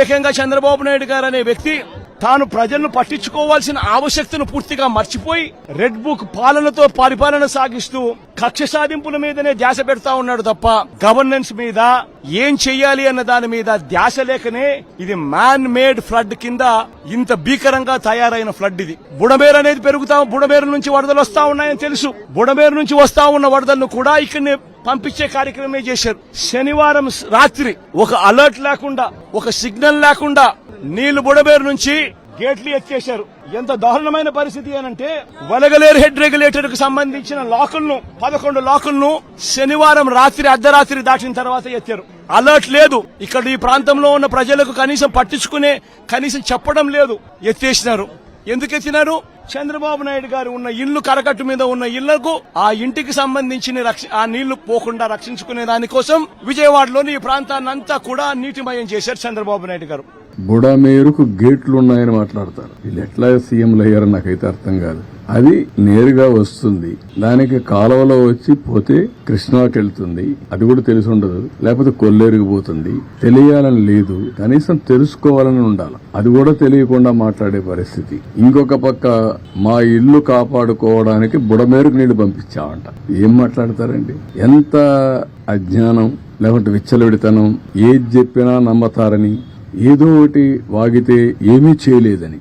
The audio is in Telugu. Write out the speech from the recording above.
ఏకంగా చంద్రబాబు నాయుడు గారు అనే వ్యక్తి తాను ప్రజలను పట్టించుకోవాల్సిన ఆవశ్యకతను పూర్తిగా మర్చిపోయి రెడ్ బుక్ పాలనతో పరిపాలన సాగిస్తూ కక్ష సాధింపుల మీదనే ధ్యాస పెడతా ఉన్నాడు తప్ప గవర్నెన్స్ మీద ఏం చెయ్యాలి అన్న దాని మీద ధ్యాస లేకనే ఇది మ్యాన్ మేడ్ ఫ్లడ్ కింద ఇంత భీకరంగా తయారైన ఫ్లడ్ ఇది. బుడమేరు అనేది బుడమేరు నుంచి వరదలు వస్తా ఉన్నాయని తెలుసు. బుడమేరు నుంచి వస్తా ఉన్న వరదలను కూడా ఇక్కడనే పంపించే కార్యక్రమమే చేశారు. శనివారం రాత్రి ఒక అలర్ట్ లేకుండా, ఒక సిగ్నల్ లేకుండా నీళ్లు బుడమేరు నుంచి గేట్లు ఎత్తేశారు. ఎంత దారుణమైన పరిస్థితి అనంటే వలగలేరు హెడ్ రెగ్యులేటర్ కు సంబంధించిన లాకులను 11 లాకులను శనివారం రాత్రి అర్ధరాత్రి దాటిన తర్వాత ఎత్తారు. అలర్ట్ లేదు. ఇక్కడ ఈ ప్రాంతంలో ఉన్న ప్రజలకు కనీసం చెప్పడం లేదు. ఎత్తేసినారు. ఎందుకు ఎత్తినారు? చంద్రబాబు నాయుడు గారు ఉన్న ఇల్లు కరకట్టు మీద ఉన్న ఇళ్లకు ఆ ఇంటికి సంబంధించిన ఆ నీళ్లు పోకుండా రక్షించుకునే దానికోసం విజయవాడలోని ఈ ప్రాంతాన్ని అంతా కూడా నీటిమయం చేశారు చంద్రబాబు నాయుడు గారు. బుడమేరుకు గేట్లు ఉన్నాయని మాట్లాడతారు. వీళ్ళు ఎట్లా సీఎంలు అయ్యారో నాకైతే అర్థం కాదు. అది నేరుగా వస్తుంది, దానికి కాలువలో వచ్చి పోతే కృష్ణాకి వెళ్తుంది, అది కూడా తెలిసి ఉండదు. లేకపోతే కొల్లేరుకు పోతుంది. తెలియాలని లేదు, కనీసం తెలుసుకోవాలని ఉండాలి. అది కూడా తెలియకుండా మాట్లాడే పరిస్థితి. ఇంకొక పక్క మా ఇల్లు కాపాడుకోవడానికి బుడమేరుకు నీళ్లు పంపించామంట. ఏం మాట్లాడతారండి? ఎంత అజ్ఞానం, లేకుంటే విచ్చలవిడితనం. ఏది చెప్పినా నమ్మతారని, ఏదో ఒకటి వాగితే ఏమీ చేయలేదని.